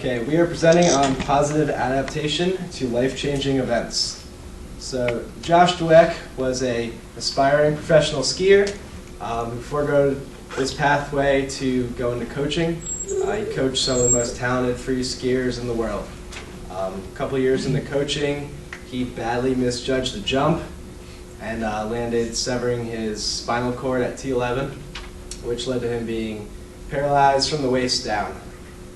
Okay, we are presenting on positive adaptation to life-changing events. So Josh Dweck was an aspiring professional skier who forgoed his pathway to go into coaching. He coached some of the most talented free skiers in the world. A couple years into coaching, he badly misjudged the jump and landed severing his spinal cord at T11, which led to him being paralyzed from the waist down.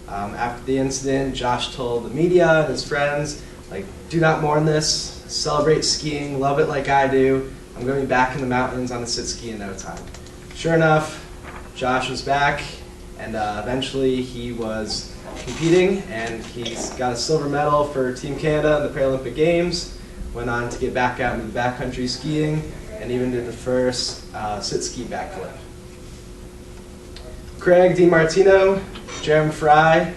After the incident, Josh told the media and his friends, like, do not mourn this, celebrate skiing, love it like I do. I'm going to be back in the mountains on a sit ski in no time. Sure enough, Josh was back, and eventually he was competing, and he's got a silver medal for Team Canada in the Paralympic Games, went on to get back out into the backcountry skiing, and even did the first sit ski backflip. Craig DiMartino, Jeremy Fry,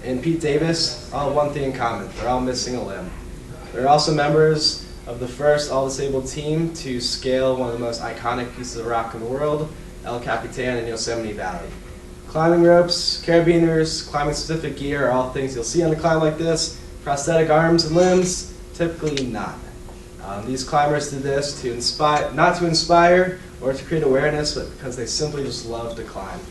and Pete Davis all have one thing in common. They're all missing a limb. They're also members of the first all-disabled team to scale one of the most iconic pieces of rock in the world, El Capitan in Yosemite Valley. Climbing ropes, carabiners, climbing-specific gear are all things you'll see on a climb like this. Prosthetic arms and limbs, typically not. These climbers did this to inspire, not to inspire or to create awareness, but because they simply just love to climb.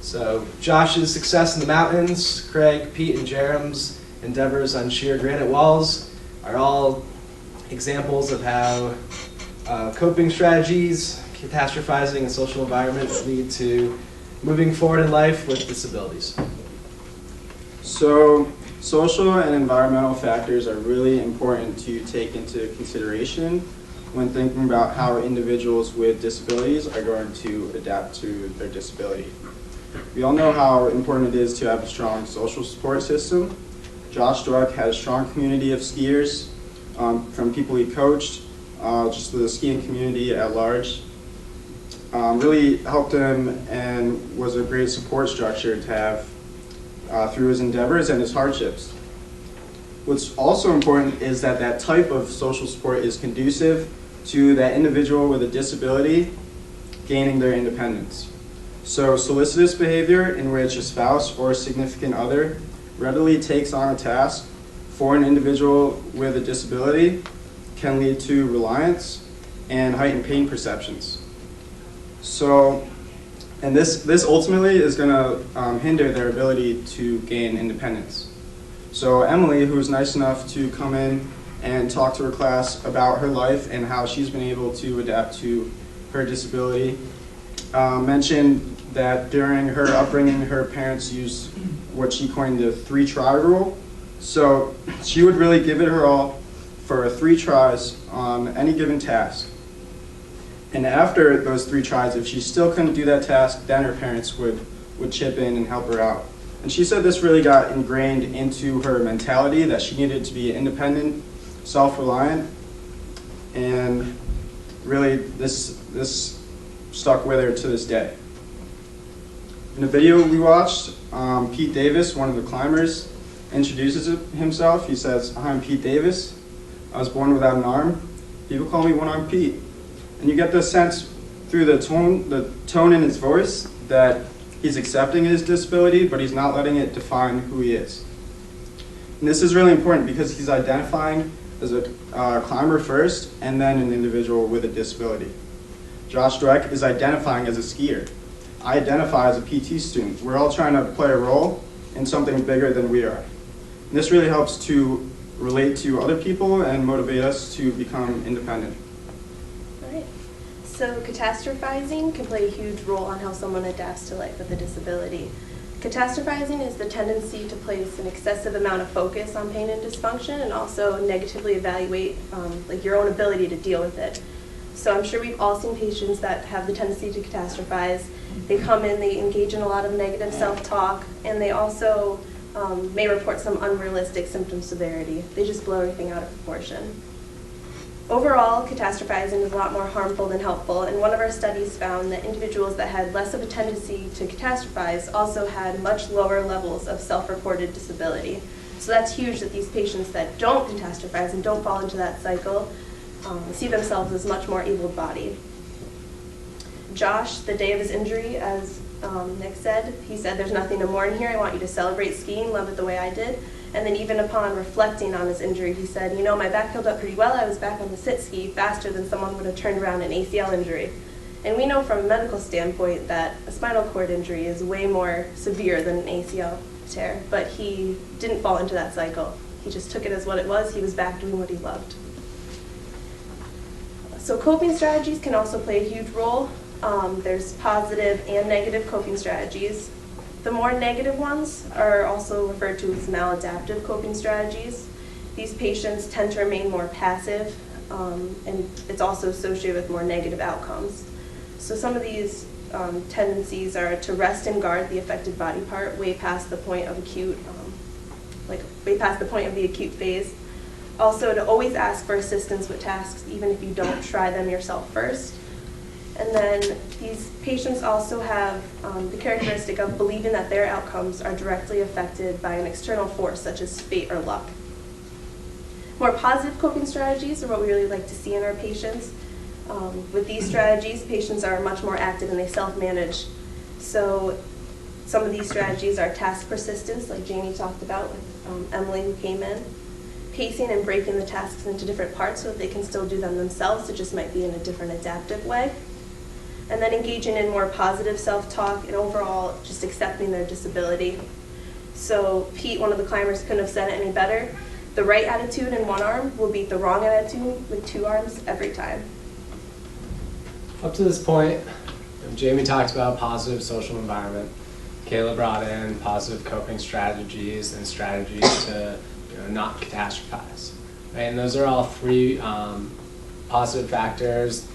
So Josh's success in the mountains, Craig, Pete, and Jerem's endeavors on sheer granite walls are all examples of how coping strategies, catastrophizing, and social environments lead to moving forward in life with disabilities. So social and environmental factors are really important to take into consideration when thinking about how individuals with disabilities are going to adapt to their disability. We all know how important it is to have a strong social support system. Josh Dweck had a strong community of skiers, from people he coached, just the skiing community at large. Really helped him and was a great support structure to have through his endeavors and his hardships. What's also important is that that type of social support is conducive to that individual with a disability gaining their independence. So solicitous behavior in which a spouse or a significant other readily takes on a task for an individual with a disability can lead to reliance and heightened pain perceptions. So, and this ultimately is going to hinder their ability to gain independence. So Emily, who was nice enough to come in and talk to her class about her life and how she's been able to adapt to her disability, mentioned that during her upbringing, her parents used what she coined the 3-try rule. So she would really give it her all for 3 tries on any given task. And after those 3 tries, if she still couldn't do that task, then her parents would chip in and help her out. And she said this really got ingrained into her mentality that she needed to be independent, self-reliant, and really this stuck with her to this day. In a video we watched, Pete Davis, one of the climbers, introduces himself. He says, "I'm Pete Davis. I was born without an arm. People call me One-Armed Pete." And you get the sense through the tone in his voice that he's accepting his disability, but he's not letting it define who he is. And this is really important because he's identifying as a climber first and then an individual with a disability. Josh Dweck is identifying as a skier. I identify as a PT student. We're all trying to play a role in something bigger than we are. And this really helps to relate to other people and motivate us to become independent. All right. So catastrophizing can play a huge role on how someone adapts to life with a disability. Catastrophizing is the tendency to place an excessive amount of focus on pain and dysfunction and also negatively evaluate like your own ability to deal with it. So I'm sure we've all seen patients that have the tendency to catastrophize. They come in, they engage in a lot of negative self-talk, and they also may report some unrealistic symptom severity. They just blow everything out of proportion. Overall, catastrophizing is a lot more harmful than helpful, and one of our studies found that individuals that had less of a tendency to catastrophize also had much lower levels of self-reported disability. So that's huge that these patients that don't catastrophize and don't fall into that cycle see themselves as much more able-bodied. Josh, the day of his injury, as Nick said. He said, "There's nothing to mourn here. I want you to celebrate skiing, love it the way I did." And then even upon reflecting on his injury, he said, "You know, my back healed up pretty well. I was back on the sit ski faster than someone would have turned around an ACL injury." And we know from a medical standpoint that a spinal cord injury is way more severe than an ACL tear, but he didn't fall into that cycle. He just took it as what it was. He was back doing what he loved. So coping strategies can also play a huge role. There's positive and negative coping strategies. The more negative ones are also referred to as maladaptive coping strategies. These patients tend to remain more passive, and it's also associated with more negative outcomes. So some of these tendencies are to rest and guard the affected body part way past the point of acute, way past the point of the acute phase. Also, to always ask for assistance with tasks, even if you don't try them yourself first. And then these patients also have the characteristic of believing that their outcomes are directly affected by an external force, such as fate or luck. More positive coping strategies are what we really like to see in our patients. With these strategies, patients are much more active and they self-manage. So some of these strategies are task persistence, like Jamie talked about with Emily who came in. Pacing and breaking the tasks into different parts so that they can still do them themselves. It just might be in a different adaptive way. And then engaging in more positive self-talk and overall just accepting their disability. So Pete, one of the climbers, couldn't have said it any better. The right attitude in one arm will beat the wrong attitude with two arms every time. Up to this point, Jamie talked about positive social environment. Kayla brought in positive coping strategies and strategies to not catastrophize. Right? And those are all three positive factors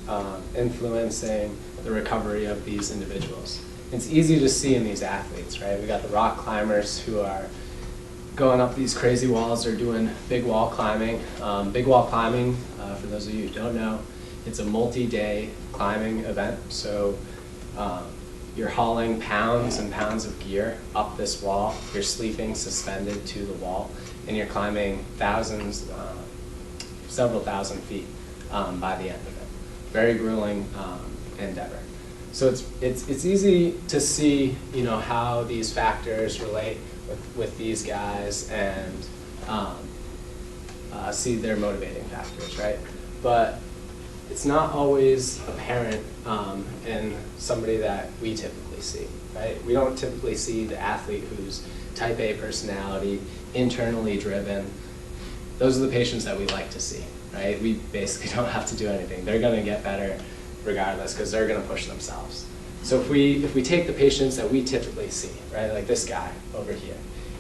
influencing the recovery of these individuals. It's easy to see in these athletes, right? We got the rock climbers who are going up these crazy walls. They're doing big wall climbing. Big wall climbing, for those of you who don't know, it's a multi-day climbing event. So you're hauling pounds and pounds of gear up this wall. You're sleeping suspended to the wall, and you're climbing thousands, several thousand feet by the end of it. Very grueling endeavor. So it's easy to see how these factors relate with these guys and see their motivating factors, right? But it's not always apparent in somebody that we typically see, right? We don't typically see the athlete who's type A personality, internally driven. Those are the patients that we like to see, right? We basically don't have to do anything. They're gonna get better regardless because they're gonna push themselves. So if we take the patients that we typically see, right, like this guy over here,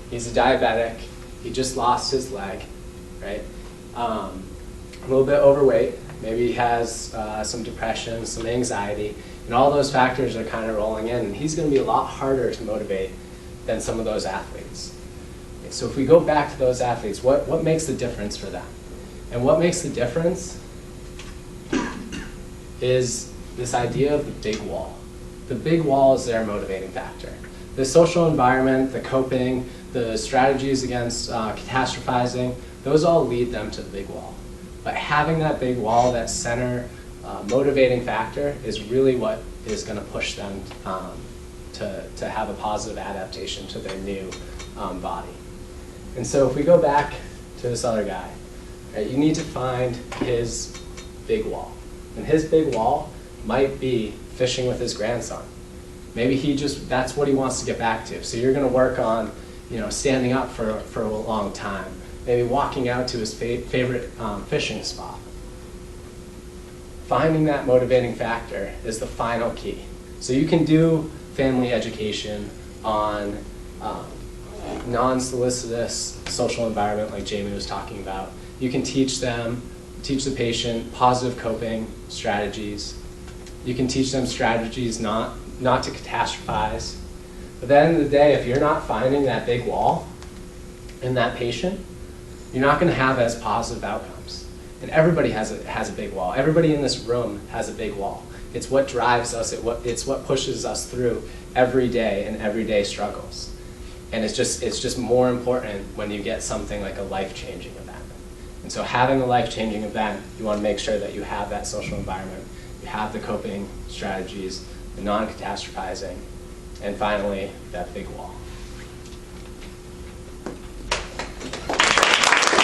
he's a diabetic, he just lost his leg, right? A little bit overweight, maybe he has some depression, some anxiety, and all those factors are kind of rolling in, and he's gonna be a lot harder to motivate than some of those athletes. Okay, so if we go back to those athletes, what makes the difference for them? And what makes the difference is this idea of the big wall. The big wall is their motivating factor. The social environment, the coping, the strategies against catastrophizing, those all lead them to the big wall. But having that big wall, that center motivating factor, is really what is going to push them to have a positive adaptation to their new body. And so if we go back to this other guy, right, you need to find his big wall. And his big wall might be fishing with his grandson. Maybe that's what he wants to get back to. So you're going to work on standing up for a long time, maybe walking out to his favorite fishing spot. Finding that motivating factor is the final key. So you can do family education on non-solicitous social environment like Jamie was talking about. You can teach the patient positive coping strategies. You can teach them strategies not to catastrophize. But at the end of the day, if you're not finding that big wall in that patient, you're not going to have as positive outcomes. And everybody has a big wall. Everybody in this room has a big wall. It's what drives us. It's what pushes us through every day and everyday struggles. And it's just more important when you get something like a life-changing event. And so having a life-changing event, you want to make sure that you have that social environment, you have the coping strategies, the non-catastrophizing, And finally, that big wall.